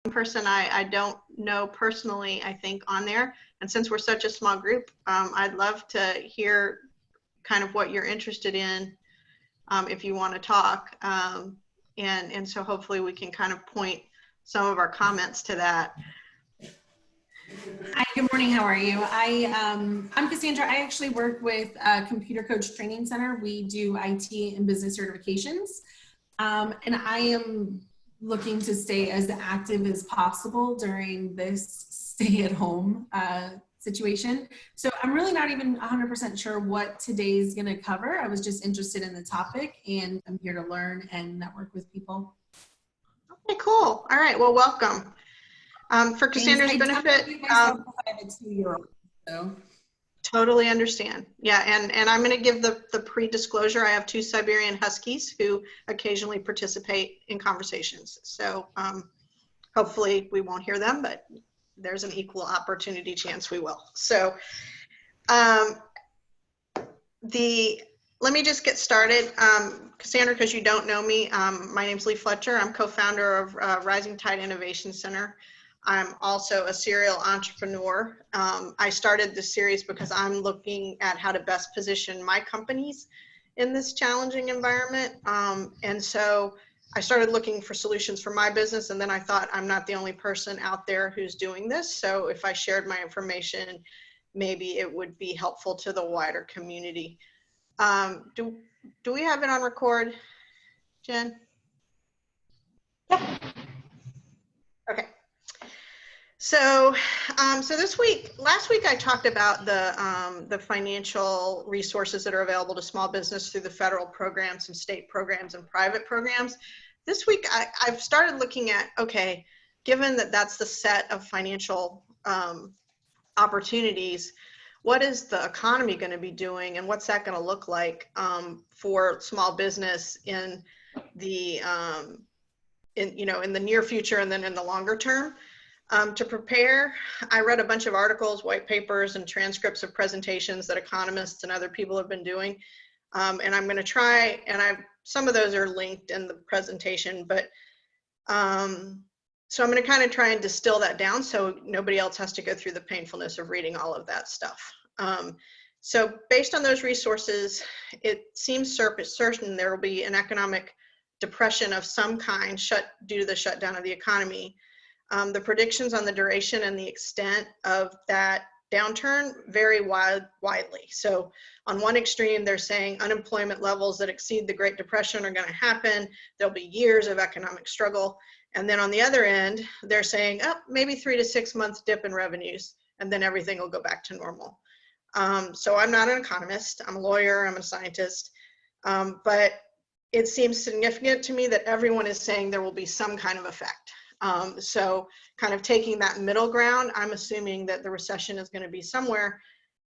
person I don't know personally, I think, on there. And since we're such a small group, I'd love to hear kind of what you're interested in, if you want to talk. And so hopefully we can kind of point some of our comments to that. Hi, good morning. How are you? I'm Cassandra. I actually work with Computer Coach Training Center. We do IT and business certifications. And I am looking to stay as active as possible during this stay-at-home situation. So I'm really not even 100% sure what today's going to cover. I was just interested in the topic, and I'm here to learn and network with people. Okay, cool. All right. Well, welcome. For Cassandra's benefit, I have a 2-year-old, so. Totally understand. Yeah, and I'm going to give the pre-disclosure. I have 2 Siberian Huskies who occasionally participate in conversations. So hopefully we won't hear them, but there's an equal opportunity chance we will. So let me just get started. Cassandra, because you don't know me, my name's Lee Fletcher. I'm co-founder of Rising Tide Innovation Center. I'm also a serial entrepreneur. I started this series because I'm looking at how to best position my companies in this challenging environment. And so I started looking for solutions for my business, and then I thought I'm not the only person out there who's doing this. So if I shared my information, maybe it would be helpful to the wider community. Do we have it on record, Jen? Yep. Okay. So, last week I talked about the financial resources that are available to small business through the federal programs, some state programs, and private programs. This week I've started looking at, okay, given that that's the set of financial opportunities, what is the economy going to be doing, and what's that going to look like for small business in the in the near future and then in the longer term? To prepare, I read a bunch of articles, white papers, and transcripts of presentations that economists and other people have been doing. And I'm going to try, and some of those are linked in the presentation, but so I'm going to kind of try and distill that down so nobody else has to go through the painfulness of reading all of that stuff. So based on those resources, it seems certain there will be an economic depression of some kind due to the shutdown of the economy. The predictions on the duration and the extent of that downturn vary widely. So on one extreme, they're saying unemployment levels that exceed the Great Depression are going to happen. There'll be years of economic struggle. And then on the other end, they're saying, oh, maybe 3 to 6 months dip in revenues, and then everything will go back to normal. So I'm not an economist. I'm a lawyer. I'm a scientist. But it seems significant to me that everyone is saying there will be some kind of effect. So kind of taking that middle ground, I'm assuming that the recession is going to be somewhere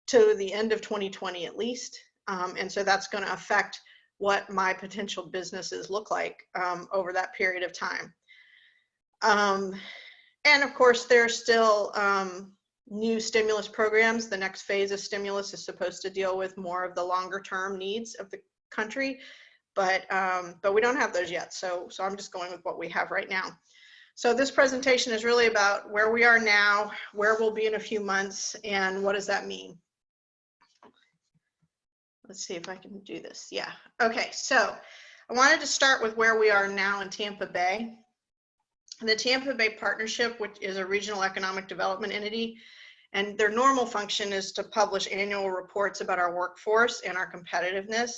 to the end of 2020 at least. And so that's going to affect what my potential businesses look like over that period of time. And of course, there's still new stimulus programs. The next phase of stimulus is supposed to deal with more of the longer term needs of the country, but we don't have those yet. So I'm just going with what we have right now. So this presentation is really about where we are now, where we'll be in a few months, and what does that mean? Let's see if I can do this. Yeah. Okay. So I wanted to start with where we are now in Tampa Bay. The Tampa Bay Partnership, which is a regional economic development entity, and their normal function is to publish annual reports about our workforce and our competitiveness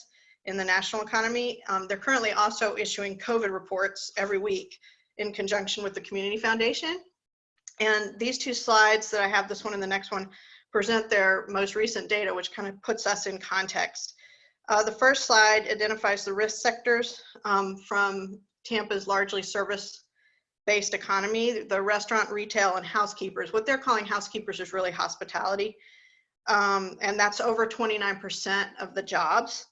in the national economy. They're currently also issuing COVID reports every week in conjunction with the Community Foundation. And these 2 slides that I have, this one and the next one, present their most recent data, which kind of puts us in context. The first slide identifies the risk sectors from Tampa's largely service-based economy, the restaurant, retail, and housekeepers. What they're calling housekeepers is really hospitality. And that's over 29% of the jobs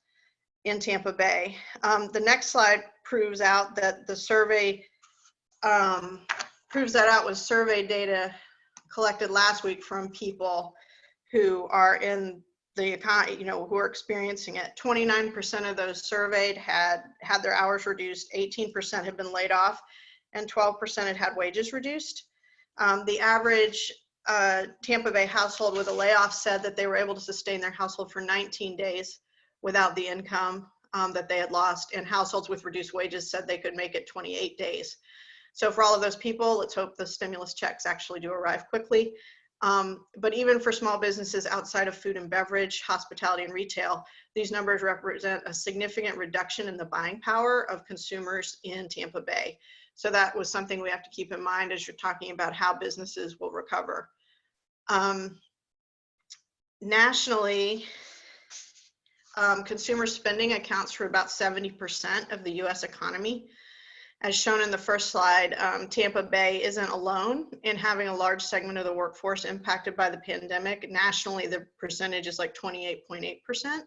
in Tampa Bay. The next slide proves out that the survey proves that out with survey data collected last week from people who are in the economy, who are experiencing it. 29% of those surveyed had their hours reduced, 18% have been laid off, and 12% had had wages reduced. The average Tampa Bay household with a layoff said that they were able to sustain their household for 19 days without the income that they had lost, and households with reduced wages said they could make it 28 days. So for all of those people, let's hope the stimulus checks actually do arrive quickly. But even for small businesses outside of food and beverage, hospitality, and retail, these numbers represent a significant reduction in the buying power of consumers in Tampa Bay. So that was something we have to keep in mind as you're talking about how businesses will recover. Nationally, consumer spending accounts for about 70% of the US economy. As shown in the first slide, Tampa Bay isn't alone in having a large segment of the workforce impacted by the pandemic. Nationally, the percentage is like 28.8%.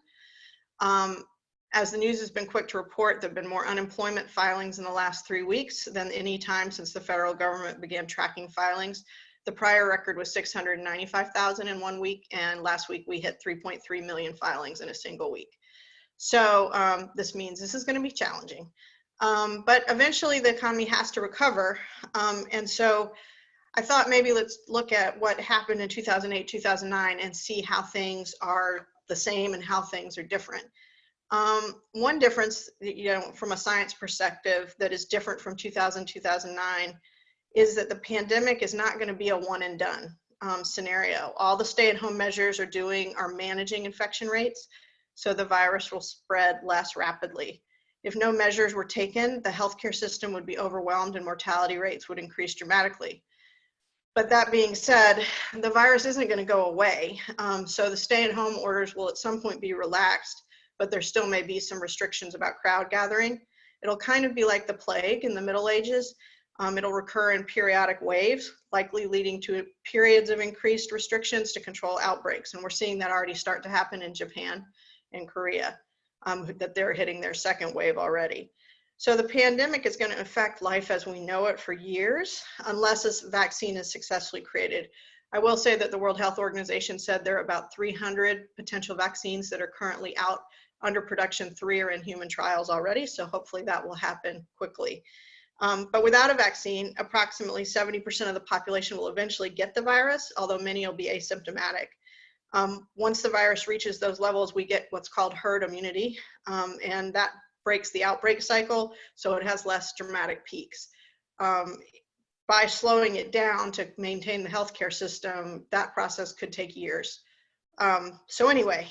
As the news has been quick to report, there have been more unemployment filings in the last 3 weeks than any time since the federal government began tracking filings. The prior record was 695,000 in 1 week, and last week we hit 3.3 million filings in a single week. So this means this is going to be challenging. But eventually the economy has to recover. And so I thought maybe let's look at what happened in 2008, 2009 and see how things are the same and how things are different. One difference, from a science perspective that is different from 2000, 2009 is that the pandemic is not going to be a one and done scenario. All the stay-at-home measures are managing infection rates, so the virus will spread less rapidly. If no measures were taken, the healthcare system would be overwhelmed and mortality rates would increase dramatically. But that being said, the virus isn't going to go away. So the stay-at-home orders will at some point be relaxed, but there still may be some restrictions about crowd gathering. It'll kind of be like the plague in the Middle Ages. It'll recur in periodic waves, likely leading to periods of increased restrictions to control outbreaks. And we're seeing that already start to happen in Japan and Korea, that they're hitting their second wave already. So the pandemic is going to affect life as we know it for years, unless a vaccine is successfully created. I will say that the World Health Organization said there are about 300 potential vaccines that are currently out under production. 3 are in human trials already, so hopefully that will happen quickly. But without a vaccine, approximately 70% of the population will eventually get the virus, although many will be asymptomatic. Once the virus reaches those levels, we get what's called herd immunity, and that breaks the outbreak cycle, so it has less dramatic peaks. By slowing it down to maintain the healthcare system, that process could take years. So anyway,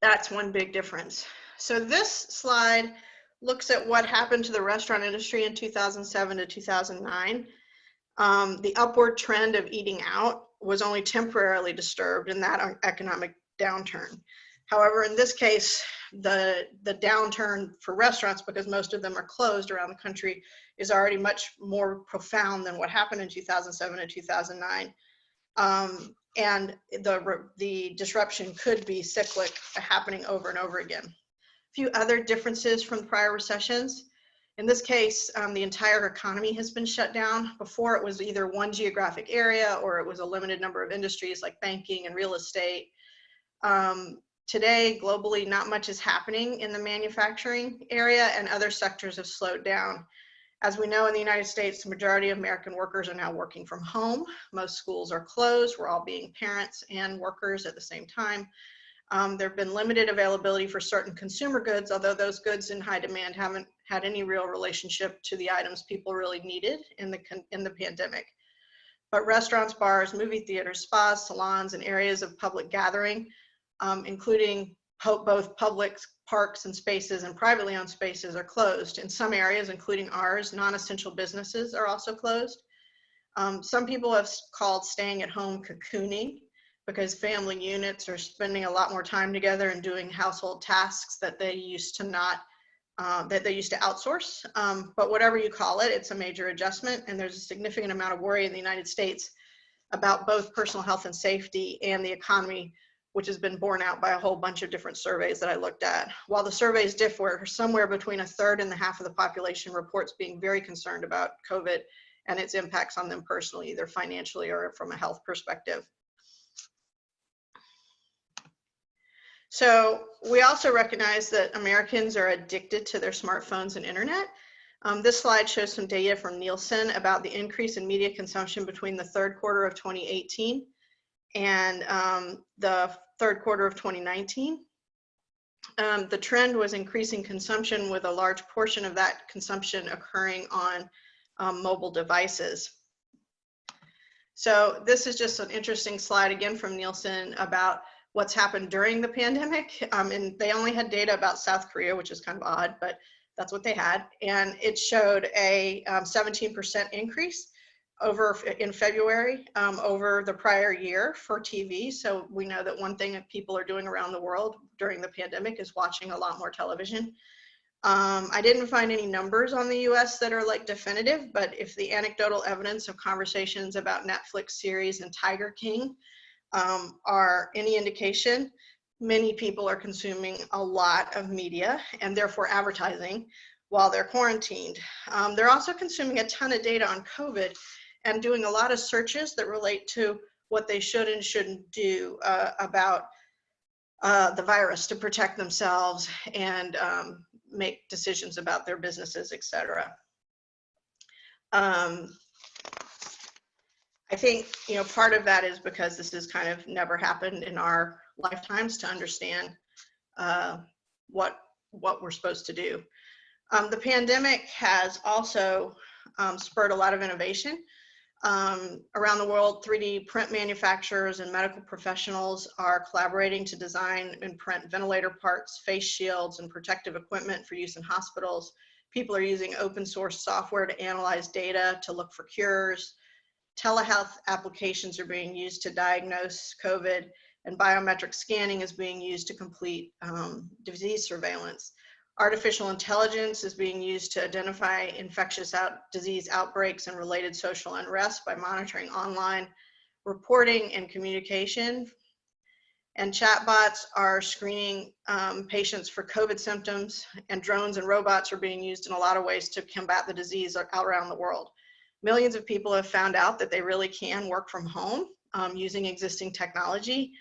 that's one big difference. So this slide looks at what happened to the restaurant industry in 2007 to 2009. The upward trend of eating out was only temporarily disturbed in that economic downturn. However, in this case, the downturn for restaurants, because most of them are closed around the country, is already much more profound than what happened in 2007 and 2009. And the disruption could be cyclic, happening over and over again. A few other differences from prior recessions. In this case, the entire economy has been shut down. Before, it was either one geographic area or it was a limited number of industries like banking and real estate. Today, globally, not much is happening in the manufacturing area, and other sectors have slowed down. As we know, in the United States, the majority of American workers are now working from home. Most schools are closed. We're all being parents and workers at the same time. There have been limited availability for certain consumer goods, although those goods in high demand haven't had any real relationship to the items people really needed in the pandemic. But restaurants, bars, movie theaters, spas, salons, and areas of public gathering, including both public parks and spaces and privately owned spaces, are closed. In some areas, including ours, non-essential businesses are also closed. Some people have called staying at home cocooning, because family units are spending a lot more time together and doing household tasks that they used to outsource. But whatever you call it, it's a major adjustment, and there's a significant amount of worry in the United States about both personal health and safety and the economy, which has been borne out by a whole bunch of different surveys that I looked at. While the surveys differ, somewhere between a third and a half of the population reports being very concerned about COVID and its impacts on them personally, either financially or from a health perspective. So we also recognize that Americans are addicted to their smartphones and internet. This slide shows some data from Nielsen about the increase in media consumption between the third quarter of 2018 and the third quarter of 2019. The trend was increasing consumption, with a large portion of that consumption occurring on mobile devices. So this is just an interesting slide again from Nielsen about what's happened during the pandemic. And they only had data about South Korea, which is kind of odd, but that's what they had. And it showed a 17% increase in February over the prior year for TV. So we know that one thing that people are doing around the world during the pandemic is watching a lot more television. I didn't find any numbers on the US that are like definitive, but if the anecdotal evidence of conversations about Netflix series and Tiger King are any indication, many people are consuming a lot of media and therefore advertising while they're quarantined. They're also consuming a ton of data on COVID and doing a lot of searches that relate to what they should and shouldn't do about the virus to protect themselves and make decisions about their businesses, etc. I think, part of that is because this has kind of never happened in our lifetimes to understand what we're supposed to do. The pandemic has also spurred a lot of innovation. Around the world, 3D print manufacturers and medical professionals are collaborating to design and print ventilator parts, face shields, and protective equipment for use in hospitals. People are using open source software to analyze data to look for cures. Telehealth applications are being used to diagnose COVID, and biometric scanning is being used to complete disease surveillance. Artificial intelligence is being used to identify infectious disease outbreaks and related social unrest by monitoring online reporting and communication. And chatbots are screening patients for COVID symptoms, and drones and robots are being used in a lot of ways to combat the disease around the world. Millions of people have found out that they really can work from home using existing technology.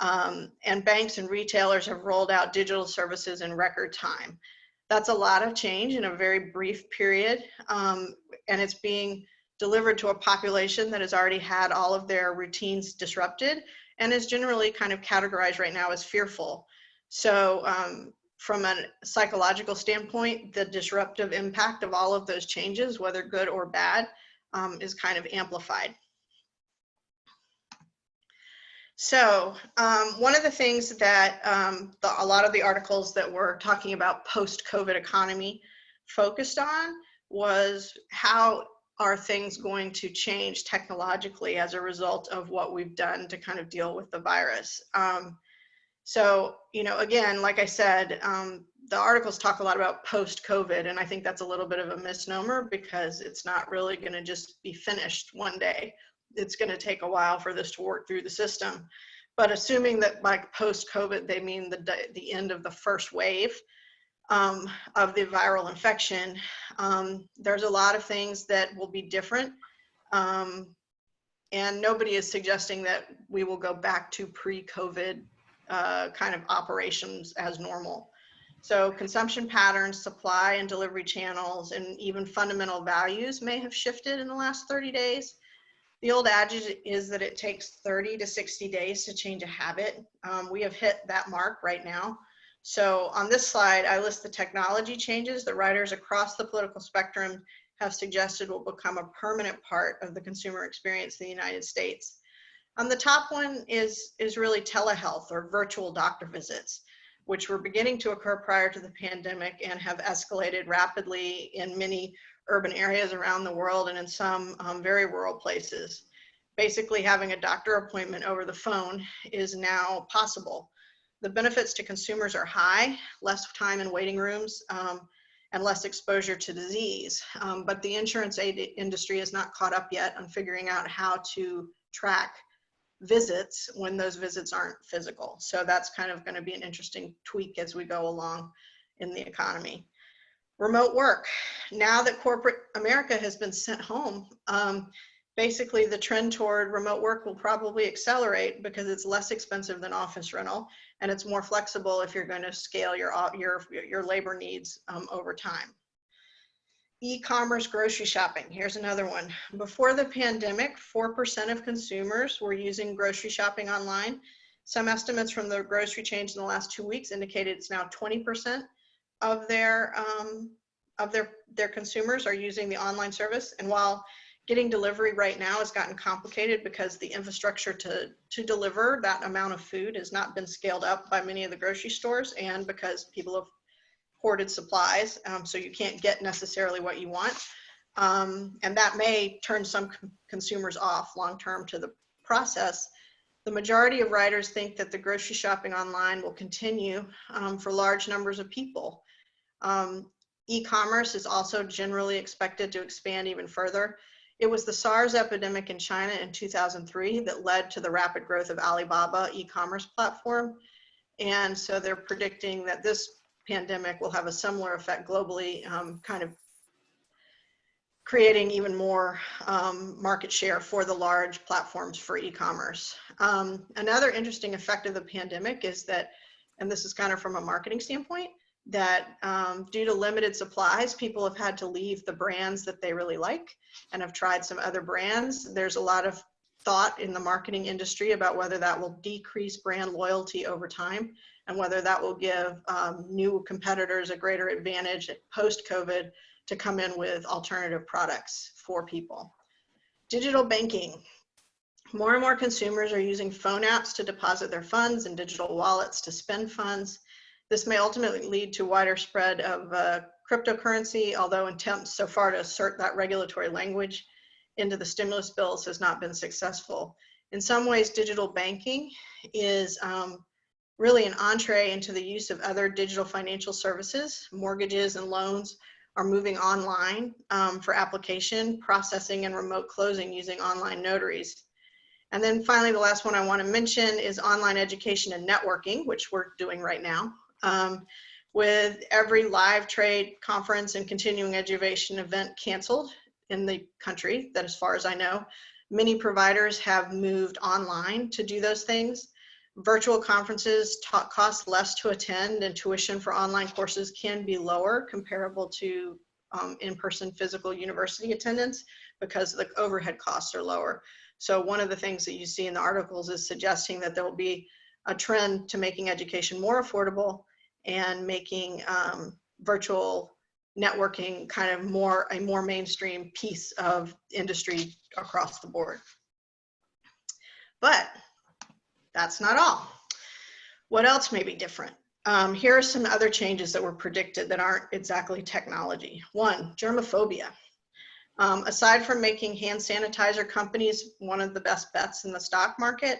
And banks and retailers have rolled out digital services in record time. That's a lot of change in a very brief period, and it's being delivered to a population that has already had all of their routines disrupted and is generally kind of categorized right now as fearful. So from a psychological standpoint, the disruptive impact of all of those changes, whether good or bad, is kind of amplified. So one of the things that a lot of the articles that were talking about post-COVID economy focused on was how are things going to change technologically as a result of what we've done to kind of deal with the virus. So, again, like I said, the articles talk a lot about post-COVID, and I think that's a little bit of a misnomer because it's not really going to just be finished one day. It's going to take a while for this to work through the system. But assuming that by post-COVID, they mean the end of the first wave of the viral infection, there's a lot of things that will be different. And nobody is suggesting that we will go back to pre-COVID kind of operations as normal. So consumption patterns, supply and delivery channels, and even fundamental values may have shifted in the last 30 days. The old adage is that it takes 30 to 60 days to change a habit. We have hit that mark right now. So on this slide, I list the technology changes that writers across the political spectrum have suggested will become a permanent part of the consumer experience in the United States. The top one is really telehealth or virtual doctor visits, which were beginning to occur prior to the pandemic and have escalated rapidly in many urban areas around the world and in some very rural places. Basically, having a doctor appointment over the phone is now possible. The benefits to consumers are high: less time in waiting rooms and less exposure to disease. But the insurance aid industry is not caught up yet on figuring out how to track visits when those visits aren't physical. So that's kind of going to be an interesting tweak as we go along in the economy. Remote work. Now that corporate America has been sent home, basically the trend toward remote work will probably accelerate because it's less expensive than office rental, and it's more flexible if you're going to scale your labor needs over time. E-commerce grocery shopping. Here's another one. Before the pandemic, 4% of consumers were using grocery shopping online. Some estimates from the grocery chains in the last 2 weeks indicated it's now 20% of their consumers are using the online service. And while getting delivery right now has gotten complicated because the infrastructure to deliver that amount of food has not been scaled up by many of the grocery stores, and because people have hoarded supplies, so you can't get necessarily what you want. And that may turn some consumers off long-term to the process. The majority of writers think that the grocery shopping online will continue for large numbers of people. E-commerce is also generally expected to expand even further. It was the SARS epidemic in China in 2003 that led to the rapid growth of Alibaba e-commerce platform. And so they're predicting that this pandemic will have a similar effect globally, kind of creating even more market share for the large platforms for e-commerce. Another interesting effect of the pandemic is that, and this is kind of from a marketing standpoint, that due to limited supplies, people have had to leave the brands that they really like and have tried some other brands. There's a lot of thought in the marketing industry about whether that will decrease brand loyalty over time and whether that will give new competitors a greater advantage post-COVID to come in with alternative products for people. Digital banking. More and more consumers are using phone apps to deposit their funds and digital wallets to spend funds. This may ultimately lead to wider spread of cryptocurrency, although attempts so far to assert that regulatory language into the stimulus bills has not been successful. In some ways, digital banking is really an entree into the use of other digital financial services. Mortgages and loans are moving online for application, processing, and remote closing using online notaries. And then finally, the last one I want to mention is online education and networking, which we're doing right now. With every live trade conference and continuing education event canceled in the country, that as far as I know, many providers have moved online to do those things. Virtual conferences cost less to attend, and tuition for online courses can be lower, comparable to in-person physical university attendance, because the overhead costs are lower. So one of the things that you see in the articles is suggesting that there will be a trend to making education more affordable and making virtual networking kind of a more mainstream piece of industry across the board. But that's not all. What else may be different? Here are some other changes that were predicted that aren't exactly technology. One, germophobia. Aside from making hand sanitizer companies one of the best bets in the stock market,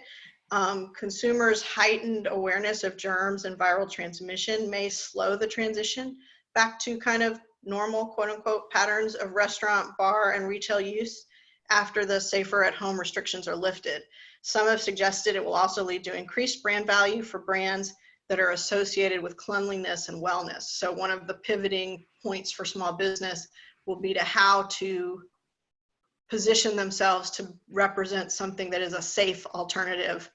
consumers' heightened awareness of germs and viral transmission may slow the transition back to kind of normal, quote unquote, patterns of restaurant, bar, and retail use after the safer at home restrictions are lifted. Some have suggested it will also lead to increased brand value for brands that are associated with cleanliness and wellness. So one of the pivoting points for small business will be to how to position themselves to represent something that is a safe alternative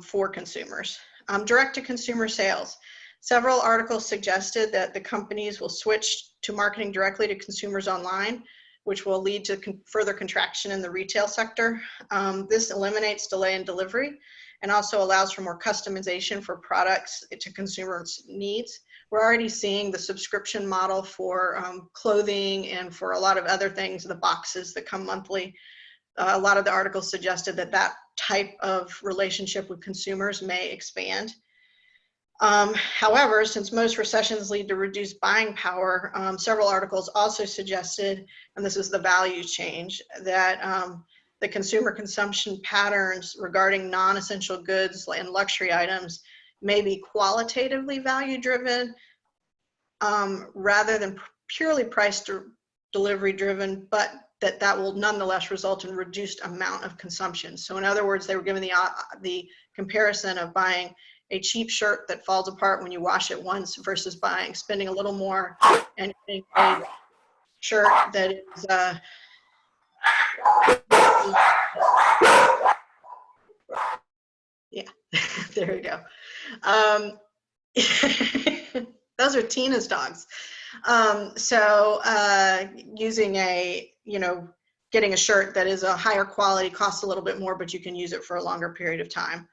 for consumers. Direct-to-consumer sales. Several articles suggested that the companies will switch to marketing directly to consumers online, which will lead to further contraction in the retail sector. This eliminates delay in delivery and also allows for more customization for products to consumers' needs. We're already seeing the subscription model for clothing and for a lot of other things, the boxes that come monthly. A lot of the articles suggested that that type of relationship with consumers may expand. However, since most recessions lead to reduced buying power, several articles also suggested, and this is the value change, that the consumer consumption patterns regarding non-essential goods and luxury items may be qualitatively value-driven rather than purely price delivery driven, but that will nonetheless result in reduced amount of consumption. So in other words, they were given the comparison of buying a cheap shirt that falls apart when you wash it once versus spending a little more and getting a shirt that is yeah, there we go. Those are Tina's dogs. Using a, getting a shirt that is a higher quality costs a little bit more, but you can use it for a longer period of time.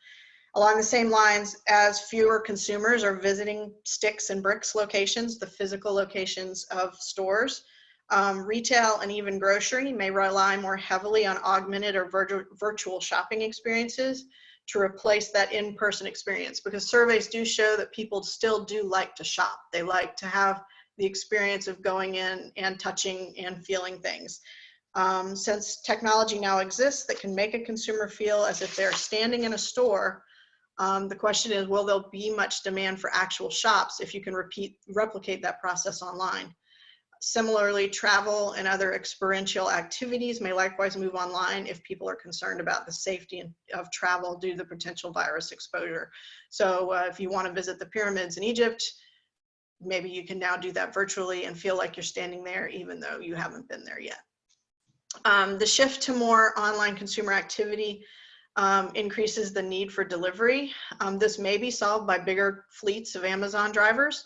Along the same lines, as fewer consumers are visiting sticks and bricks locations, the physical locations of stores, retail and even grocery may rely more heavily on augmented or virtual shopping experiences to replace that in-person experience, because surveys do show that people still do like to shop. They like to have the experience of going in and touching and feeling things. Since technology now exists that can make a consumer feel as if they're standing in a store, the question is, will there be much demand for actual shops if you can replicate that process online? Similarly, travel and other experiential activities may likewise move online if people are concerned about the safety of travel due to the potential virus exposure. So if you want to visit the pyramids in Egypt, maybe you can now do that virtually and feel like you're standing there even though you haven't been there yet. The shift to more online consumer activity increases the need for delivery. This may be solved by bigger fleets of Amazon drivers,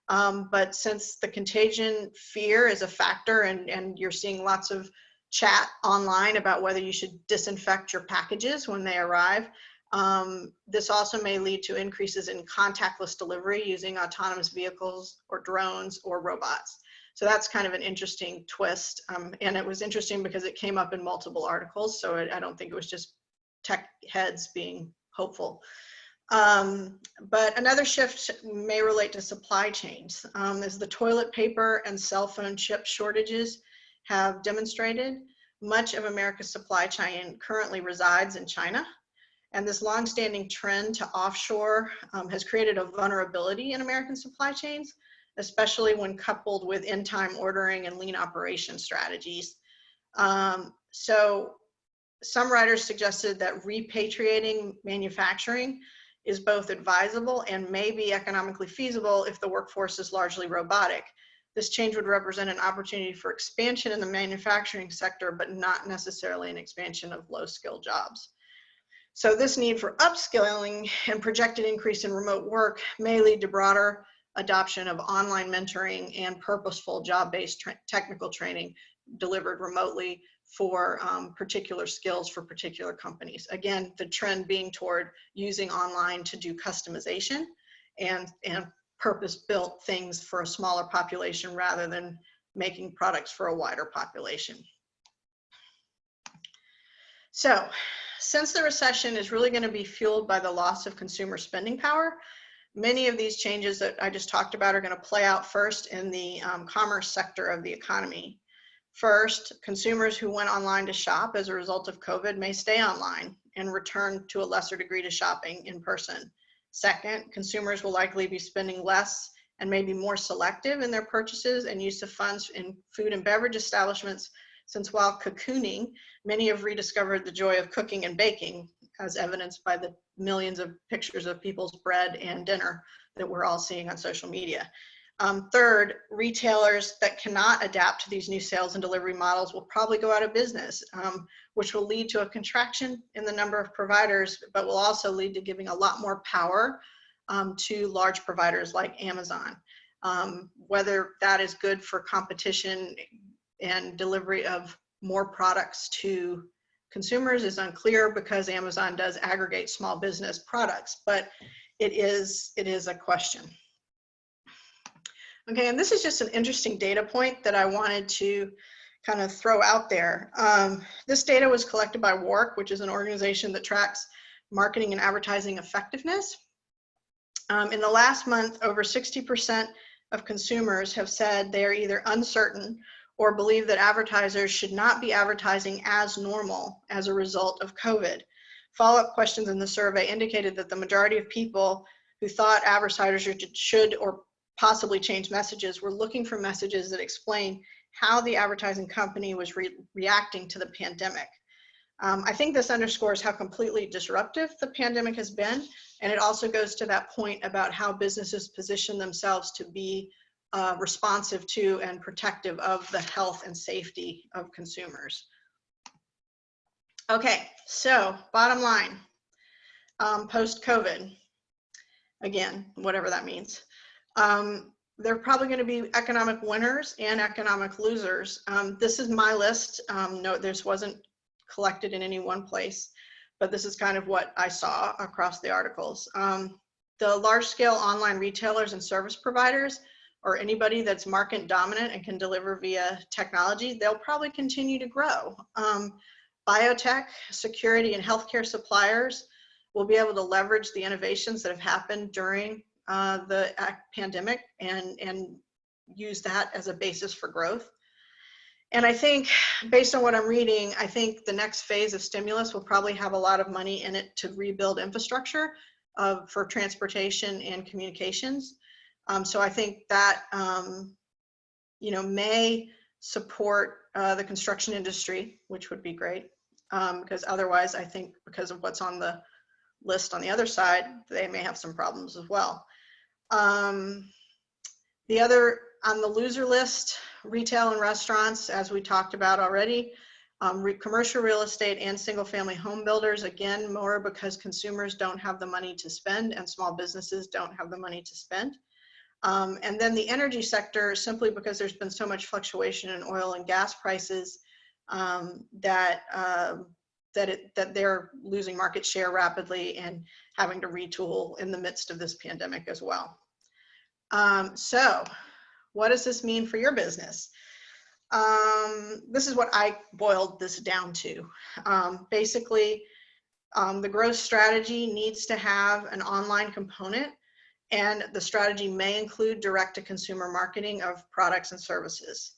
but since the contagion fear is a factor, and you're seeing lots of chat online about whether you should disinfect your packages when they arrive, this also may lead to increases in contactless delivery using autonomous vehicles or drones or robots. So that's kind of an interesting twist. And it was interesting because it came up in multiple articles, so I don't think it was just tech heads being hopeful. But another shift may relate to supply chains. As the toilet paper and cell phone chip shortages have demonstrated, much of America's supply chain currently resides in China. And this longstanding trend to offshore has created a vulnerability in American supply chains, especially when coupled with in-time ordering and lean operation strategies. So some writers suggested that repatriating manufacturing is both advisable and may be economically feasible if the workforce is largely robotic. This change would represent an opportunity for expansion in the manufacturing sector, but not necessarily an expansion of low-skill jobs. So this need for upskilling and projected increase in remote work may lead to broader adoption of online mentoring and purposeful job-based technical training delivered remotely for particular skills for particular companies. Again, the trend being toward using online to do customization and purpose-built things for a smaller population rather than making products for a wider population. So, since the recession is really going to be fueled by the loss of consumer spending power, many of these changes that I just talked about are going to play out first in the commerce sector of the economy. First, consumers who went online to shop as a result of COVID may stay online and return to a lesser degree to shopping in person. Second, consumers will likely be spending less and may be more selective in their purchases and use of funds in food and beverage establishments, since while cocooning, many have rediscovered the joy of cooking and baking, as evidenced by the millions of pictures of people's bread and dinner that we're all seeing on social media. Third, retailers that cannot adapt to these new sales and delivery models will probably go out of business, which will lead to a contraction in the number of providers, but will also lead to giving a lot more power to large providers like Amazon. Whether that is good for competition and delivery of more products to consumers is unclear, because Amazon does aggregate small business products, but it is a question. Okay, and this is just an interesting data point that I wanted to kind of throw out there. This data was collected by WARC, which is an organization that tracks marketing and advertising effectiveness. In the last month, over 60% of consumers have said they are either uncertain or believe that advertisers should not be advertising as normal as a result of COVID. Follow-up questions in the survey indicated that the majority of people who thought advertisers should or possibly change messages were looking for messages that explain how the advertising company was reacting to the pandemic. I think this underscores how completely disruptive the pandemic has been, and it also goes to that point about how businesses position themselves to be responsive to and protective of the health and safety of consumers. Okay, so bottom line, post-COVID, again, whatever that means. there are probably going to be economic winners and economic losers. This is my list. No, this wasn't collected in any one place, but this is kind of what I saw across the articles. The large-scale online retailers and service providers, or anybody that's market dominant and can deliver via technology, they'll probably continue to grow. Biotech, security, and healthcare suppliers will be able to leverage the innovations that have happened during the pandemic and use that as a basis for growth. And I think, based on what I'm reading, I think the next phase of stimulus will probably have a lot of money in it to rebuild infrastructure for transportation and communications. So I think that, may support the construction industry, which would be great. Because otherwise, I think because of what's on the list on the other side, they may have some problems as well. The other on the loser list, retail and restaurants, as we talked about already, commercial real estate and single family home builders, again, more because consumers don't have the money to spend and small businesses don't have the money to spend. And then the energy sector, simply because there's been so much fluctuation in oil and gas prices that they're losing market share rapidly and having to retool in the midst of this pandemic as well. So what does this mean for your business? This is what I boiled this down to. Basically, the growth strategy needs to have an online component, and the strategy may include direct-to-consumer marketing of products and services.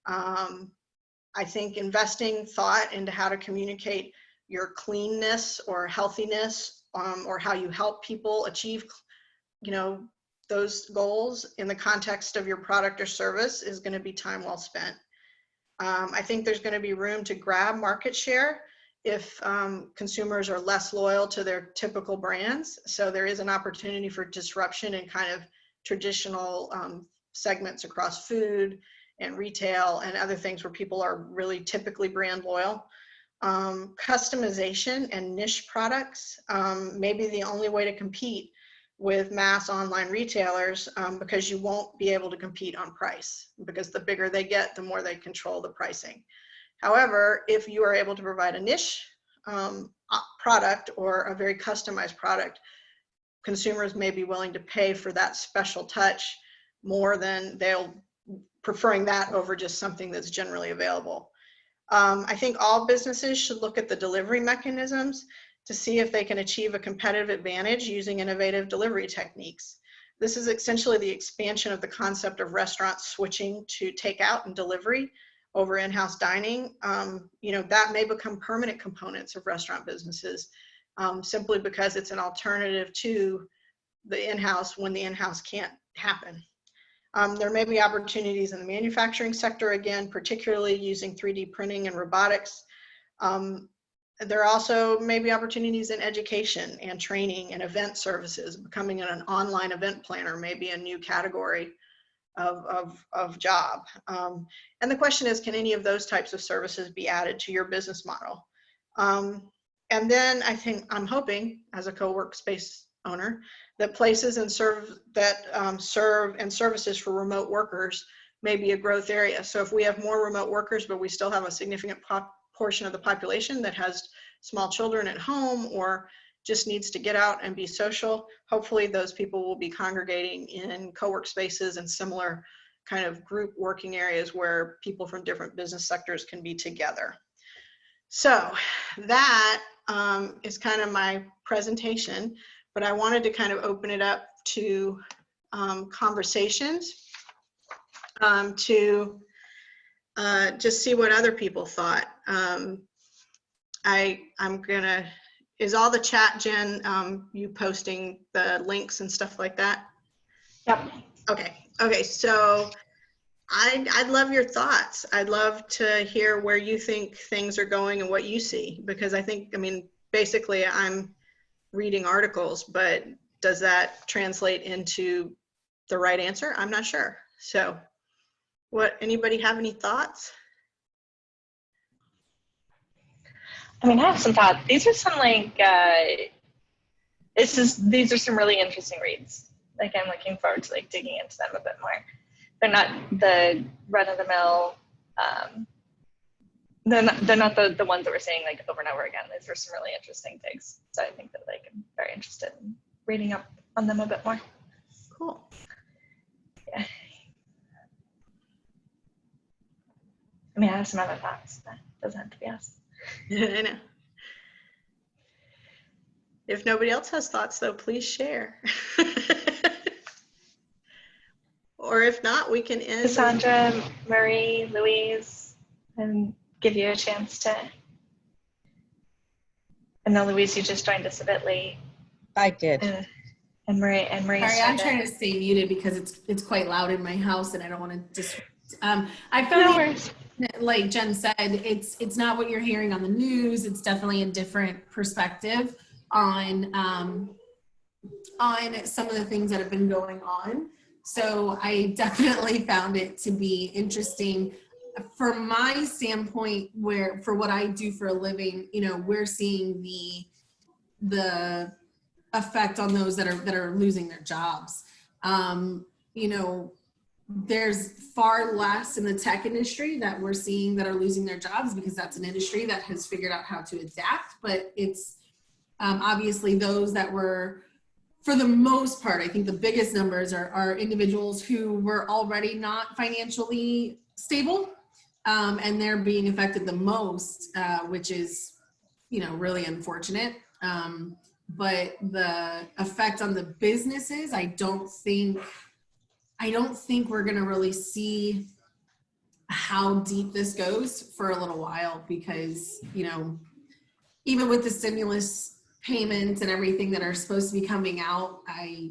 I think investing thought into how to communicate your cleanness or healthiness, or how you help people achieve, those goals in the context of your product or service is going to be time well spent. I think there's going to be room to grab market share if consumers are less loyal to their typical brands. So there is an opportunity for disruption in kind of traditional segments across food and retail and other things where people are really typically brand loyal. Customization and niche products may be the only way to compete with mass online retailers, because you won't be able to compete on price, because the bigger they get, the more they control the pricing. However, if you are able to provide a niche product or a very customized product, consumers may be willing to pay for that special touch more than they'll preferring that over just something that's generally available. I think all businesses should look at the delivery mechanisms to see if they can achieve a competitive advantage using innovative delivery techniques. This is essentially the expansion of the concept of restaurants switching to takeout and delivery over in-house dining. That may become permanent components of restaurant businesses, simply because it's an alternative to the in-house when the in-house can't happen. There may be opportunities in the manufacturing sector, again, particularly using 3D printing and robotics. There also may be opportunities in education and training and event services. Becoming an online event planner may be a new category of job. And the question is, can any of those types of services be added to your business model? And then I'm hoping, as a co-work space owner, that places and serve and services for remote workers may be a growth area. So if we have more remote workers, but we still have a significant portion of the population that has small children at home or just needs to get out and be social, hopefully those people will be congregating in co-work spaces and similar kind of group working areas where people from different business sectors can be together. So that is kind of my presentation, but I wanted to kind of open it up to conversations to just see what other people thought. Is all the chat, Jen, you posting the links and stuff like that? Yep. Okay, so I'd love your thoughts. I'd love to hear where you think things are going and what you see, because basically I'm reading articles, but does that translate into the right answer? I'm not sure. So anybody have any thoughts? I have some thoughts. These are some these are some really interesting reads. like I'm looking forward to like digging into them a bit more. They're not the run-of-the-mill. They're not the ones that we're saying like over and over again. These were some really interesting things. So I think that like I'm very interested in reading up on them a bit more. Cool. Yeah. I mean, I have some other thoughts, but it doesn't have to be us. I know. If nobody else has thoughts, though, please share. Or if not, we can end. Cassandra, Marie, Louise, and give you a chance to. I know, Louise, you just joined us a bit late. I did. And Marie. Sorry, I'm trying to stay muted because it's quite loud in my house and I don't want to disrupt. I found like Jen said, it's not what you're hearing on the news. It's definitely a different perspective on some of the things that have been going on. So I definitely found it to be interesting from my standpoint, where for what I do for a living, you know, we're seeing the effect on those that are losing their jobs. You know, there's far less in the tech industry that we're seeing that are losing their jobs because that's an industry that has figured out how to adapt, but it's obviously those that were, for the most part, I think the biggest numbers are individuals who were already not financially stable, and they're being affected the most, which is, you know, really unfortunate. But the effect on the businesses, I don't think we're going to really see how deep this goes for a little while because, you know, even with the stimulus payments and everything that are supposed to be coming out, I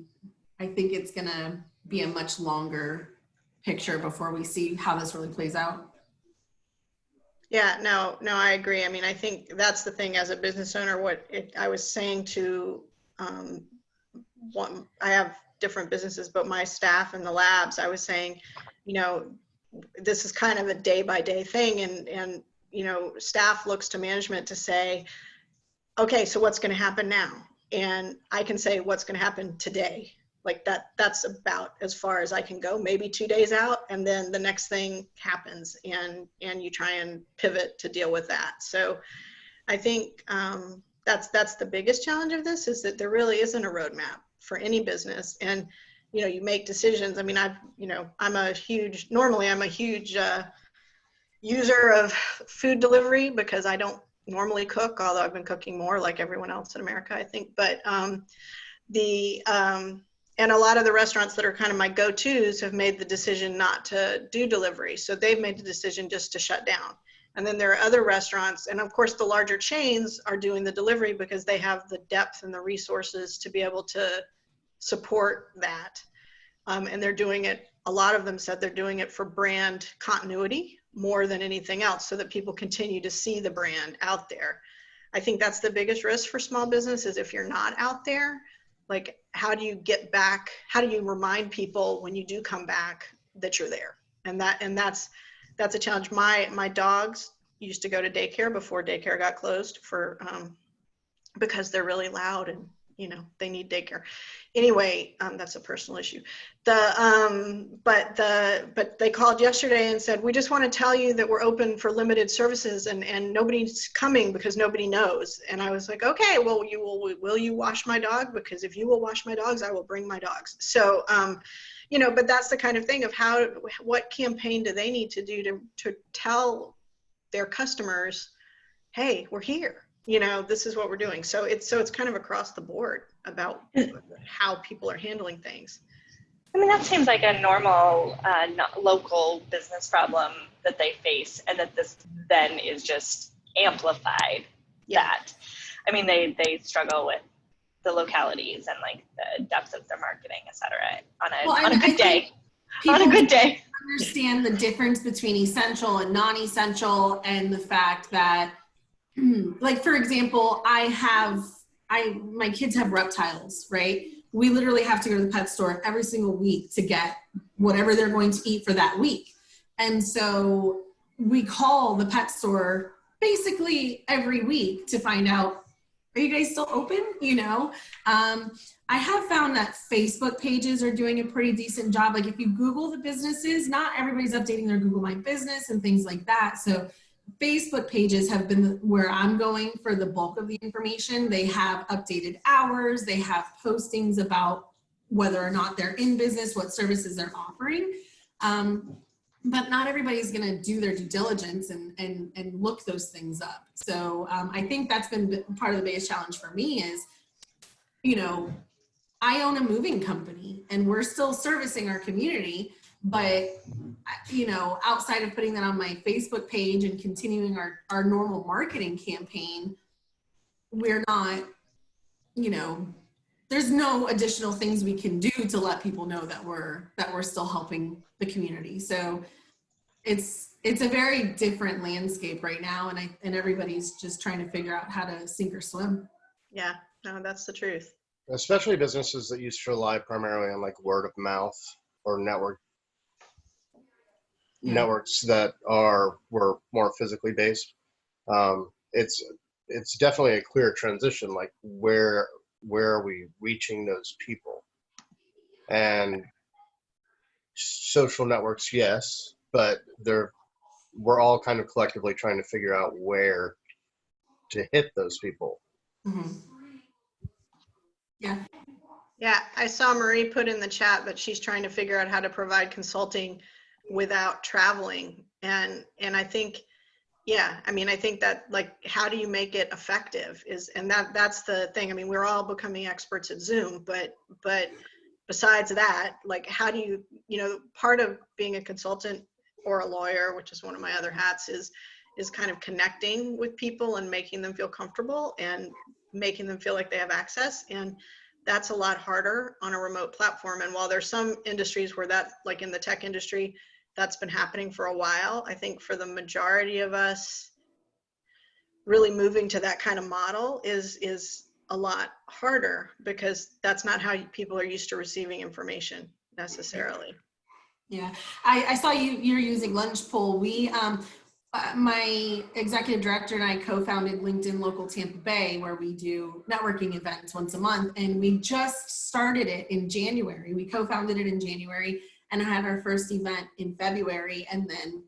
think it's going to be a much longer picture before we see how this really plays out. Yeah, no, I agree. I mean, I think that's the thing as a business owner, I was saying to, I have different businesses, but my staff in the labs, I was saying, you know, this is kind of a day by day thing. And, you know, staff looks to management to say, okay, so what's going to happen now? And I can say what's going to happen today. Like that's about as far as I can go, maybe 2 days out. And then the next thing happens and you try and pivot to deal with that. So I think that's the biggest challenge of this, is that there really isn't a roadmap for any business. And, you know, you make decisions. I mean, I'm a huge user of food delivery because I don't normally cook, although I've been cooking more like everyone else in America, I think. But and a lot of the restaurants that are kind of my go-tos have made the decision not to do delivery. So they've made the decision just to shut down. And then there are other restaurants, and of course the larger chains are doing the delivery because they have the depth and the resources to be able to support that. And they're doing it, a lot of them said they're doing it for brand continuity more than anything else, so that people continue to see the brand out there. I think that's the biggest risk for small business, is if you're not out there, like how do you get back? How do you remind people when you do come back that you're there? And that's a challenge. My dogs used to go to daycare before daycare got closed because they're really loud and, you know, they need daycare. Anyway, that's a personal issue. But they called yesterday and said, we just want to tell you that we're open for limited services and nobody's coming because nobody knows. And I was like, okay, well, will you wash my dog? Because if you will wash my dogs, I will bring my dogs. So, you know, but that's the kind of thing of what campaign do they need to do to tell their customers, hey, we're here. You know, this is what we're doing. So it's kind of across the board about how people are handling things. I mean, that seems like a normal local business problem that they face, and that this then is just amplified. Yeah. That, I mean, they struggle with the localities and like the depth of their marketing, et cetera, on a good day. On a good day. Understand the difference between essential and non-essential, and the fact that, like, for example, my kids have reptiles, right? We literally have to go to the pet store every single week to get whatever they're going to eat for that week. And so we call the pet store basically every week to find out, are you guys still open? I have found that Facebook pages are doing a pretty decent job. Like if you Google the businesses, not everybody's updating their Google My Business and things like that. So Facebook pages have been where I'm going for the bulk of the information. They have updated hours. They have postings about whether or not they're in business, what services they're offering. But not everybody's going to do their due diligence and look those things up. So I think that's been part of the biggest challenge for me is, I own a moving company and we're still servicing our community, but outside of putting that on my Facebook page and continuing our normal marketing campaign, we're not, there's no additional things we can do to let people know that we're still helping the community. So it's a very different landscape right now, and everybody's just trying to figure out how to sink or swim. Yeah, no, that's the truth. Especially businesses that used to rely primarily on like word of mouth or networks that were more physically based. It's definitely a clear transition. Like where are we reaching those people? And social networks, yes, but we're all kind of collectively trying to figure out where to hit those people. Mm-hmm. Yeah. Yeah, I saw Marie put in the chat that she's trying to figure out how to provide consulting without traveling. And I think, I think that like, how do you make it effective that's the thing. I mean, we're all becoming experts at Zoom, but besides that, like, how do you, part of being a consultant or a lawyer, which is one of my other hats, is kind of connecting with people and making them feel comfortable and making them feel like they have access. And that's a lot harder on a remote platform. And while there's some industries where that, like in the tech industry, that's been happening for a while, I think for the majority of us, really moving to that kind of model is a lot harder because that's not how people are used to receiving information necessarily. Yeah, I saw you're using Lunchpool. We, my executive director and I co-founded LinkedIn Local Tampa Bay, where we do networking events once a month. And we just started it in January. We co-founded it in January and had our first event in February. And then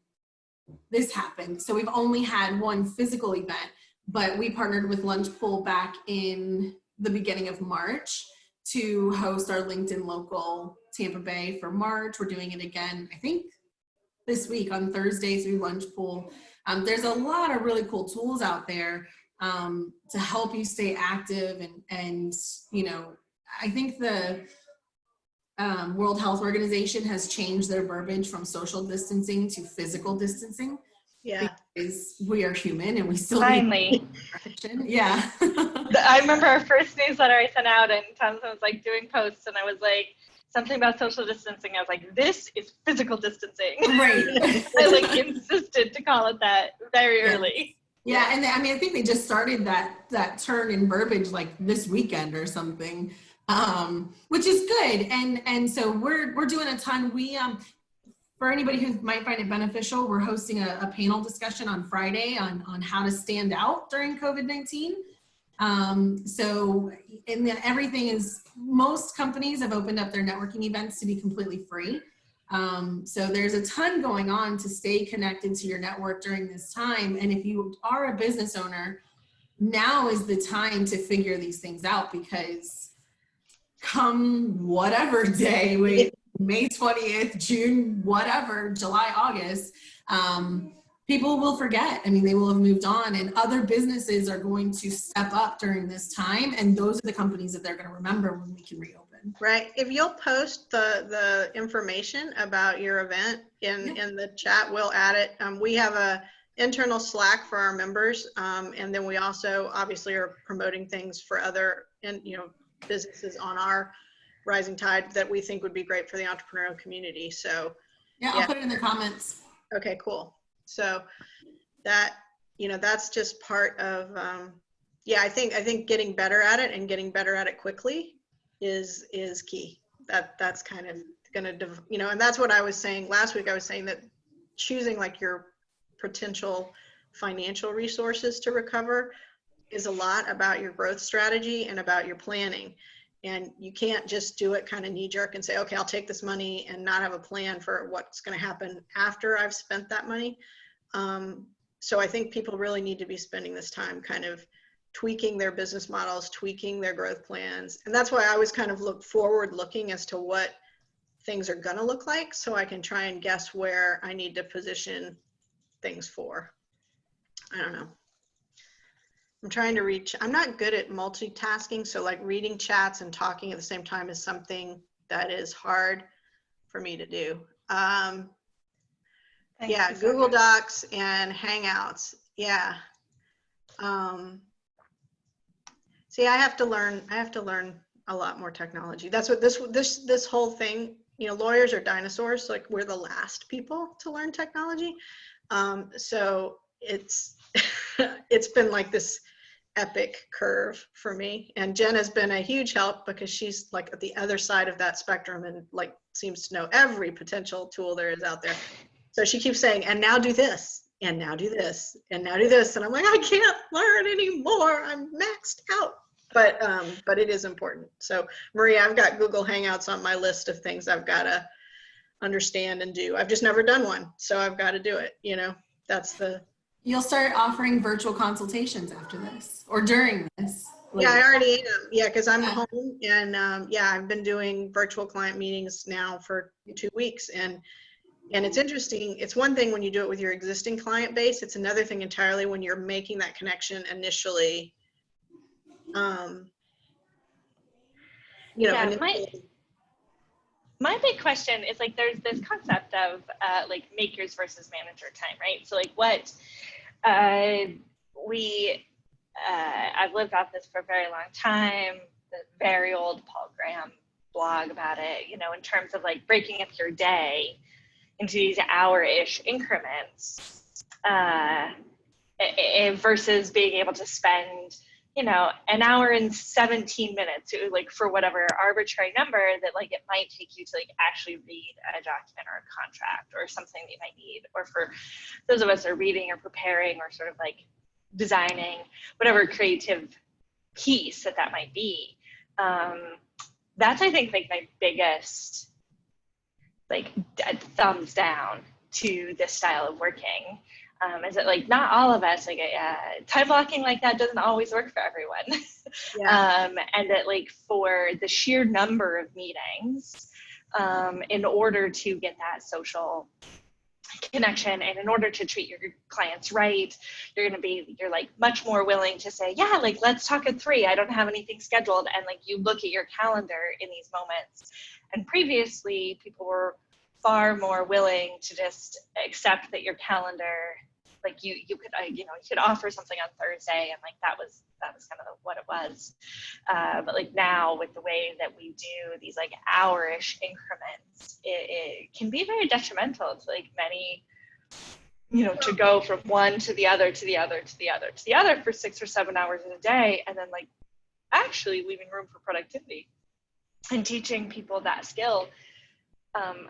this happened. So we've only had one physical event, but we partnered with Lunchpool back in the beginning of March to host our LinkedIn Local Tampa Bay for March. We're doing it again, I think, this week on Thursday through Lunchpool. There's a lot of really cool tools out there to help you stay active. And I think the World Health Organization has changed their verbiage from social distancing to physical distancing. Yeah. Because we are human and we still Finally. need yeah. I remember our first newsletter I sent out and Thompson was like doing posts and I was like, something about social distancing. I was like, this is physical distancing. Right. I like insisted to call it that very early. Yeah, and I think they just started that turn in verbiage like this weekend or something, which is good. And so we're doing a ton. We for anybody who might find it beneficial, we're hosting a panel discussion on Friday on how to stand out during COVID-19. So everything is, most companies have opened up their networking events to be completely free. So there's a ton going on to stay connected to your network during this time. And if you are a business owner, now is the time to figure these things out, because come whatever day, May 20th, June, whatever, July, August, people will forget. I mean, they will have moved on, and other businesses are going to step up during this time. And those are the companies that they're going to remember when we can reopen. Right. If you'll post the information about your event in the chat, we'll add it. We have a internal Slack for our members. And then we also obviously are promoting things for other, businesses on our Rising Tide that we think would be great for the entrepreneurial community. So I'll put it in the comments. Okay, cool. So that, that's just part of, I think getting better at it and getting better at it quickly is key. That's kind of going to, and that's what I was saying last week. I was saying that choosing like your potential financial resources to recover, is a lot about your growth strategy and about your planning. And you can't just do it kind of knee jerk and say, okay, I'll take this money and not have a plan for what's going to happen after I've spent that money. So I think people really need to be spending this time kind of tweaking their business models, tweaking their growth plans. And that's why I always kind of look forward looking as to what things are going to look like, so I can try and guess where I need to position things for. I don't know. I'm trying to reach, I'm not good at multitasking. So like reading chats and talking at the same time is something that is hard for me to do. Yeah, Google Docs and Hangouts. Yeah. See, I have to learn a lot more technology. That's what this whole thing, you know, lawyers are dinosaurs. Like we're the last people to learn technology. So it's, it's been like this epic curve for me. And Jen has been a huge help because she's like at the other side of that spectrum and like seems to know every potential tool there is out there. So she keeps saying, and now do this, and now do this, and now do this. And I'm like, I can't learn anymore. I'm maxed out. But it is important. So Maria, I've got Google Hangouts on my list of things I've got to understand and do. I've just never done one. So I've got to do it. You know, that's the. You'll start offering virtual consultations after this or during this. Yeah, I already am. Yeah, because I'm home and yeah, I've been doing virtual client meetings now for 2 weeks. And it's interesting. It's one thing when you do it with your existing client base. It's another thing entirely when you're making that connection initially. You know, yeah, my big question is like there's this concept of like makers versus manager time, right? So like what I've lived off this for a very long time, the very old Paul Graham blog about it, you know, in terms of like breaking up your day into these hour-ish increments versus being able to spend, you know, an hour and 17 minutes like for whatever arbitrary number that like it might take you to like actually read a document or a contract or something that you might need, or for those of us who are reading or preparing or sort of like designing whatever creative piece that might be. That's I think like my biggest like thumbs down to this style of working. Is that like not all of us like time blocking like that doesn't always work for everyone. Yeah. And that like for the sheer number of meetings, in order to get that social connection and in order to treat your clients right, you're like much more willing to say, yeah, like let's talk at 3. I don't have anything scheduled. And like you look at your calendar in these moments. And previously people were far more willing to just accept that your calendar, like you could, you know, you could offer something on Thursday and like that was kind of what it was. But like now with the way that we do these like hour-ish increments, it can be very detrimental to like many, you know, to go from one to the other, to the other, to the other, to the other for 6 or 7 hours in a day. And then like actually leaving room for productivity and teaching people that skill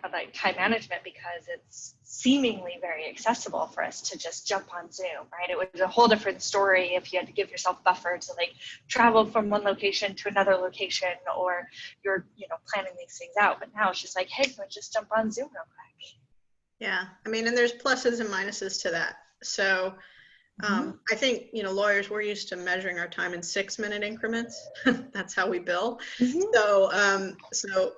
of like time management, because it's seemingly very accessible for us to just jump on Zoom, right? It was a whole different story if you had to give yourself buffer to like travel from one location to another location, or you're, you know, planning these things out. But now it's just like, hey, let's just jump on Zoom real quick. Yeah, I mean, and there's pluses and minuses to that. So I think, you know, lawyers, we're used to measuring our time in 6-minute increments. That's how we bill. So,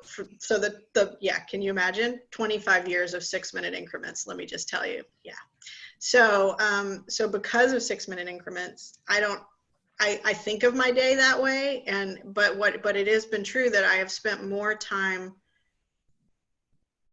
yeah, can you imagine 25 years of 6-minute increments? Let me just tell you. Yeah. So, so because of 6-minute increments, I think of my day that way. But it has been true that I have spent more time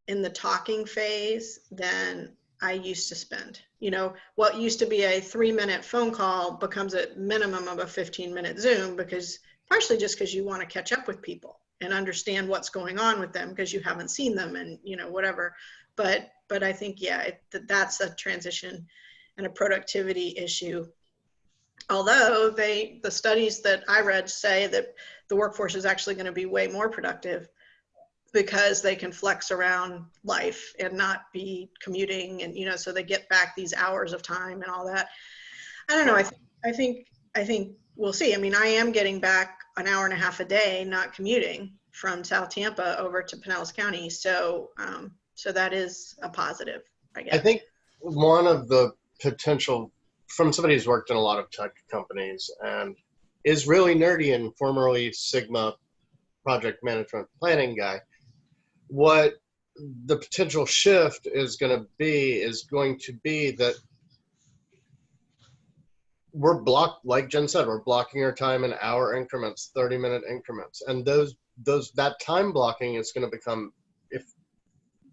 in the talking phase than I used to spend. You know, what used to be a 3-minute phone call becomes a minimum of a 15-minute Zoom, because partially just because you want to catch up with people and understand what's going on with them because you haven't seen them and, you know, whatever. But I think, yeah, that's a transition and a productivity issue. Although the studies that I read say that the workforce is actually going to be way more productive because they can flex around life and not be commuting, and, you know, so they get back these hours of time and all that. I don't know. I think think we'll see. I mean, I am getting back an hour and a half a day, not commuting from South Tampa over to Pinellas County. So, so that is a positive, I guess. I think one of the potential, from somebody who's worked in a lot of tech companies and is really nerdy and formerly Sigma project management planning guy, what the potential shift is going to be that we're blocked, like Jen said, we're blocking our time in hour increments, 30-minute increments. And that time blocking is going to become, if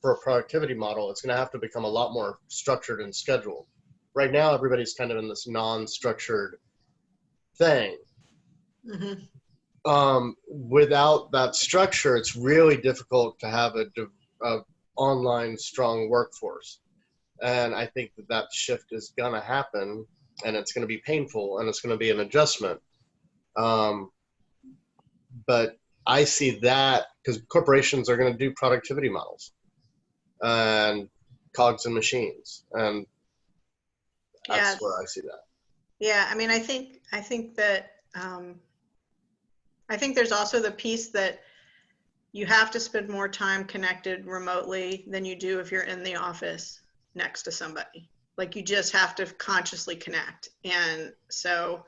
for a productivity model, it's going to have to become a lot more structured and scheduled. Right now, everybody's kind of in this non-structured thing. Mm-hmm. Without that structure, it's really difficult to have a online strong workforce. And I think that shift is going to happen, and it's going to be painful, and it's going to be an adjustment. But I see that because corporations are going to do productivity models and cogs and machines, and that's where I see that. Yeah, I mean, I think that I think there's also the piece that you have to spend more time connected remotely than you do if you're in the office next to somebody. Like, you just have to consciously connect. And so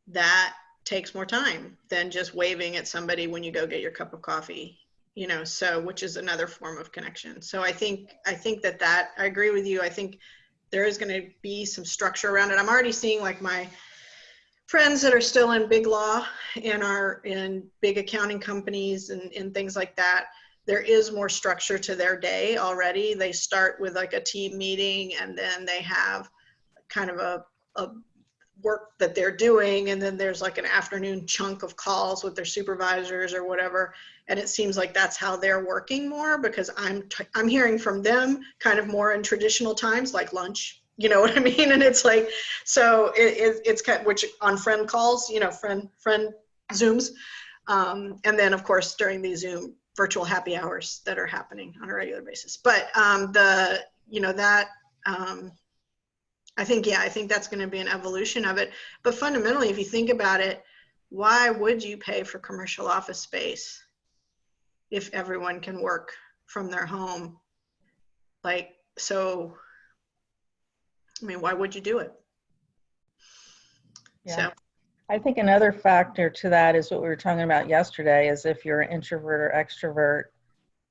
that takes more time than just waving at somebody when you go get your cup of coffee, you know, so, which is another form of connection. So I think that I agree with you. I think there is going to be some structure around it. I'm already seeing, like, my friends that are still in big law and are in big accounting companies and things like that. There is more structure to their day already. They start with like a team meeting, and then they have kind of a work that they're doing, and then there's like an afternoon chunk of calls with their supervisors or whatever. And it seems like that's how they're working more, because I'm hearing from them kind of more in traditional times, like lunch. You know what I mean? And it's like, so it's kind of, which on friend calls, you know, friend Zooms. And then of course, during these Zoom virtual happy hours that are happening on a regular basis. But I think that's going to be an evolution of it. But fundamentally, if you think about it, why would you pay for commercial office space if everyone can work from their home? Like, so, I mean, why would you do it? Yeah. So I think another factor to that is what we were talking about yesterday, is if you're an introvert or extrovert,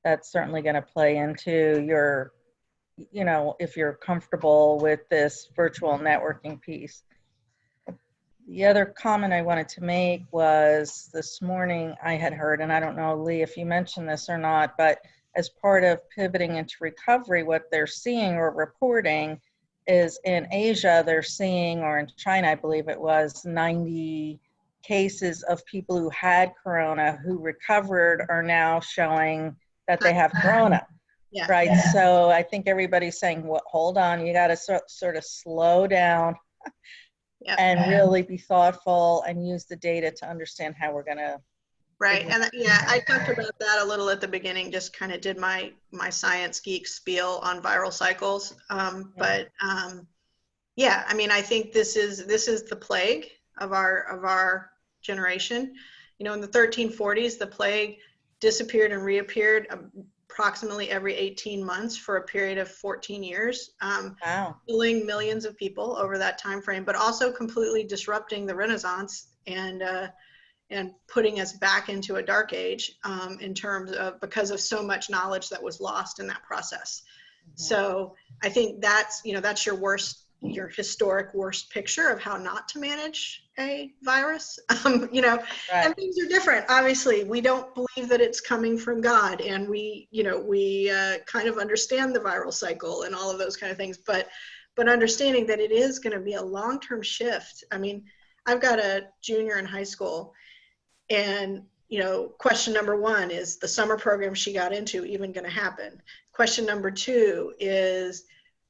that's certainly going to play into your, you know, if you're comfortable with this virtual networking piece. The other comment I wanted to make was this morning I had heard, and I don't know, Lee, if you mentioned this or not, but as part of pivoting into recovery, what they're seeing or reporting is in Asia, they're seeing, or in China, I believe it was, 90 cases of people who had corona who recovered are now showing that they have corona. yeah. Right. Yeah. So I think everybody's saying, well, hold on, you got to sort of slow down and really be thoughtful and use the data to understand how we're going to. Right. And yeah, I talked about that a little at the beginning, just kind of did my science geek spiel on viral cycles. Yeah, I mean, I think this is the plague of our generation. You know, in the 1340s, the plague disappeared and reappeared approximately every 18 months for a period of 14 years, Wow. killing millions of people over that time frame, but also completely disrupting the Renaissance and putting us back into a dark age in terms of, because of so much knowledge that was lost in that process. Mm-hmm. So I think that's your historic worst picture of how not to manage a virus. You know, right. And things are different. Obviously, we don't believe that it's coming from God, and we kind of understand the viral cycle and all of those kind of things, but understanding that it is going to be a long-term shift. I mean, I've got a junior in high school, and question number one is the summer program she got into even going to happen? Question number two is,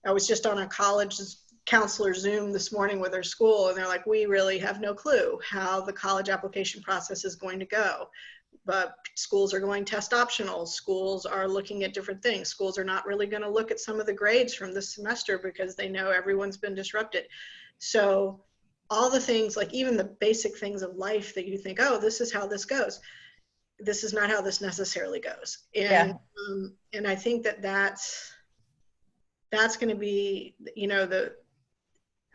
I was just on a college counselor Zoom this morning with their school, and they're like, we really have no clue how the college application process is going to go. But schools are going test optional. Schools are looking at different things. Schools are not really going to look at some of the grades from this semester because they know everyone's been disrupted. So all the things, like even the basic things of life that you think, oh, this is how this goes. This is not how this necessarily goes. And I think that that's going to be,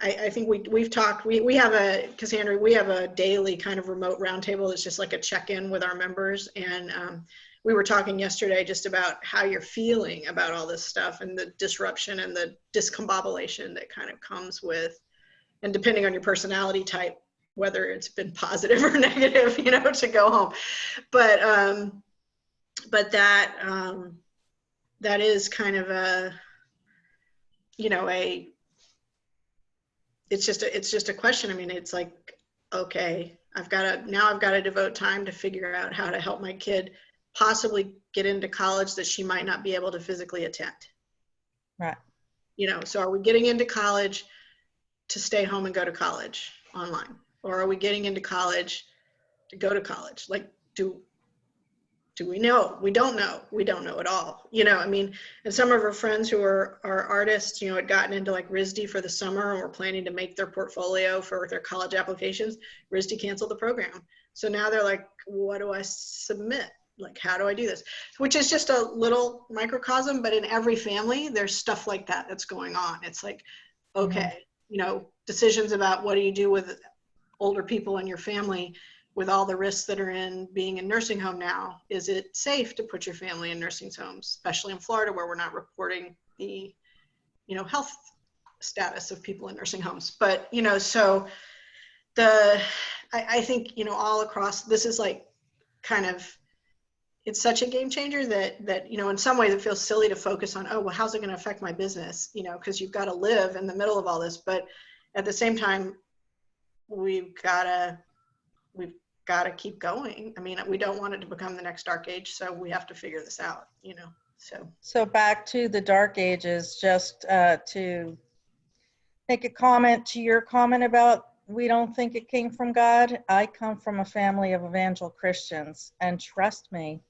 I think we've talked, we have Cassandra, we have a daily kind of remote roundtable. It's just like a check-in with our members. And we were talking yesterday just about how you're feeling about all this stuff and the disruption and the discombobulation that kind of comes with, and depending on your personality type, whether it's been positive or negative, to go home. But that is kind of it's just a question. I mean, it's like, okay, I've got to devote time to figure out how to help my kid possibly get into college that she might not be able to physically attend. Right. So are we getting into college to stay home and go to college online? Or are we getting into college to go to college? Like, do we know? We don't know. We don't know at all. I mean, and some of our friends who are artists, had gotten into like RISD for the summer and were planning to make their portfolio for their college applications. RISD canceled the program. So now they're like, what do I submit? Like, how do I do this? Which is just a little microcosm, but in every family, there's stuff like that that's going on. It's like, okay, decisions about what do you do with older people in your family with all the risks that are in being in nursing home now. Is it safe to put your family in nursing homes, especially in Florida where we're not reporting the, health status of people in nursing homes? But, so I think, all across, this is like kind of, it's such a game changer that, in some ways it feels silly to focus on, oh, well, how's it going to affect my business? Because you've got to live in the middle of all this. But at the same time, we've got to keep going. I mean, we don't want it to become the next dark age, so we have to figure this out, So back to the dark ages, just to make a comment to your comment about we don't think it came from God. I come from a family of evangelical Christians, and trust me,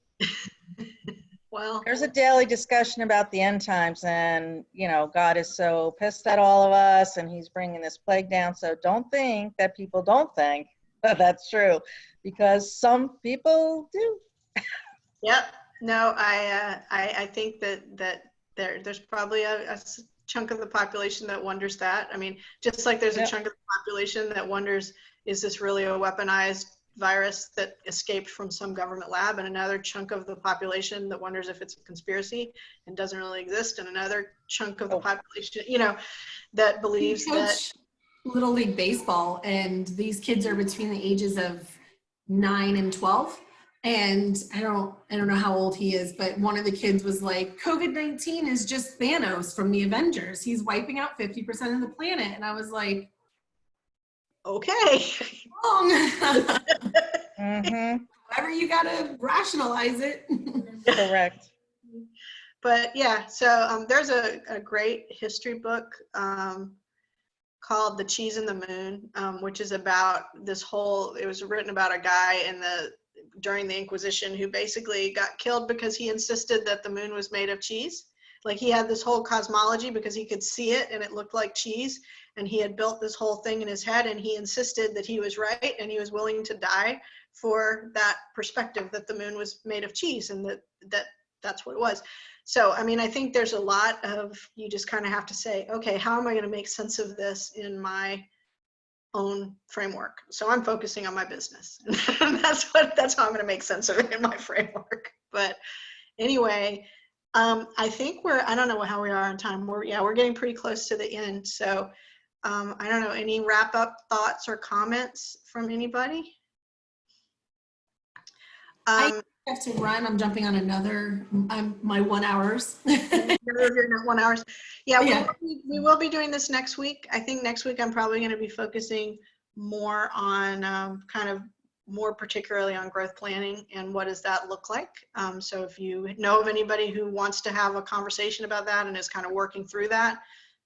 well, there's a daily discussion about the end times, and God is so pissed at all of us and he's bringing this plague down. So don't think that people don't think that that's true, because some people do. Yep. No, I think that there's probably a chunk of the population that wonders that. I mean, just like there's a chunk of the population that wonders, is this really a weaponized virus that escaped from some government lab, and another chunk of the population that wonders if it's a conspiracy and doesn't really exist, and another chunk of the population, that believes that. Little League Baseball, and these kids are between the ages of 9 and 12. And I don't know how old he is, but one of the kids was like, COVID-19 is just Thanos from the Avengers. He's wiping out 50% of the planet. And I was like, okay. Mm-hmm. However, you got to rationalize it. Correct. But yeah, so there's a great history book called The Cheese and the Moon, which is about it was written about a guy during the Inquisition who basically got killed because he insisted that the moon was made of cheese. Like, he had this whole cosmology because he could see it and it looked like cheese, and he had built this whole thing in his head, and he insisted that he was right, and he was willing to die for that perspective that the moon was made of cheese, and that's what it was. So, I mean, I think there's a lot of, you just kind of have to say, okay, how am I going to make sense of this in my own framework? So I'm focusing on my business. that's how I'm going to make sense of it in my framework. But anyway, I think I don't know how we are on time. We're getting pretty close to the end. So I don't know, any wrap up thoughts or comments from anybody? I have to run. I'm jumping on my 1 hours. Your 1 hours. Yeah, we will be doing this next week. I think next week I'm probably going to be focusing more on kind of more particularly on growth planning and what does that look like. So if you know of anybody who wants to have a conversation about that and is kind of working through that,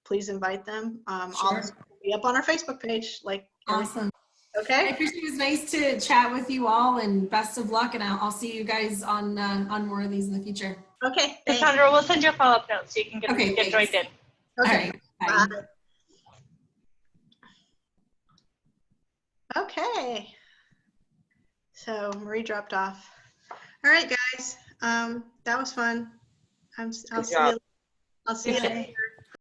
please invite them. Sure. I'll be up on our Facebook page. Awesome. Okay. I appreciate it. It was nice to chat with you all, and best of luck. And I'll see you guys on more of these in the future. Okay. Cassandra, we'll send you a follow-up note so you can get joined in. Okay. All right. Bye. Bye. Okay. So Marie dropped off. All right, guys. That was fun. I'll Good see job. you. I'll see you Okay. later.